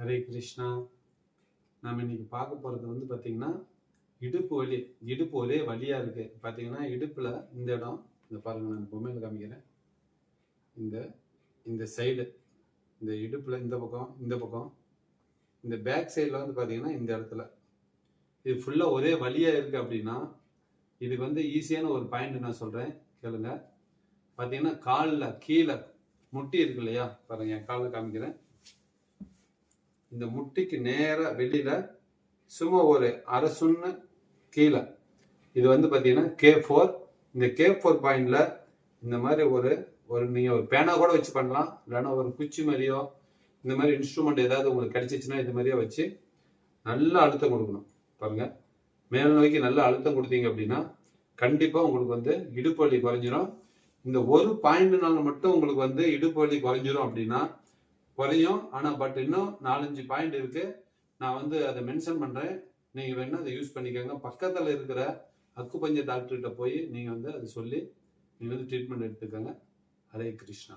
ஹரே கிருஷ்ணா. நாம் இன்னைக்கு பார்க்க போறது வந்து பார்த்தீங்கன்னா இடுப்பு வலி. இடுப்பு ஒரே வலியா இருக்கு. பார்த்தீங்கன்னா இடுப்புல இந்த இடம், இந்த பாருங்க, நான் பொம்மையில காமிக்கிறேன். இந்த இந்த சைடு, இந்த இடுப்புல இந்த பக்கம், இந்த பேக் சைடில் வந்து பார்த்தீங்கன்னா இந்த இடத்துல இது ஃபுல்லாக ஒரே வலியா இருக்கு அப்படின்னா இதுக்கு வந்து ஈஸியான ஒரு பாயிண்ட் நான் சொல்றேன், கேளுங்க. பார்த்தீங்கன்னா காலில் கீழே முட்டி இருக்கு இல்லையா, பாருங்க, என் காலில் காமிக்கிறேன். இந்த முட்டிக்கு நேர வெளியில சும்மா ஒரு அரை சுண்ணு கீழே, இது வந்து பார்த்தீங்கன்னா K4. இந்த K4 பாயிண்ட்ல இந்த மாதிரி ஒரு நீங்க ஒரு பேனா கூட வச்சு பண்ணலாம், இல்லைன்னா ஒரு குச்சி மாதிரியோ இந்த மாதிரி இன்ஸ்ட்ருமெண்ட் ஏதாவது உங்களுக்கு கிடைச்சிச்சுன்னா இது மாதிரியே வச்சு நல்லா அழுத்தம் கொடுக்கணும். பாருங்க, மேல் நோக்கி நல்லா அழுத்தம் கொடுத்தீங்க அப்படின்னா கண்டிப்பா உங்களுக்கு வந்து இடுப்பு வலி குறைஞ்சிரும். இந்த ஒரு பாயிண்ட்னால மட்டும் உங்களுக்கு வந்து இடுப்பு வலி குறைஞ்சிரும் அப்படின்னா குறையும். ஆனா பட் இன்னும் 4-5 பாயிண்ட் இருக்கு, நான் வந்து அதை மென்ஷன் பண்றேன். நீங்க வேணா அதை யூஸ் பண்ணிக்கோங்க. பக்கத்துல இருக்கிற அக்குபஞ்சர் டாக்டர்கிட்ட போய் நீங்க வந்து அதை சொல்லி நீங்க வந்து ட்ரீட்மெண்ட் எடுத்துக்கோங்க. ஹரே கிருஷ்ணா.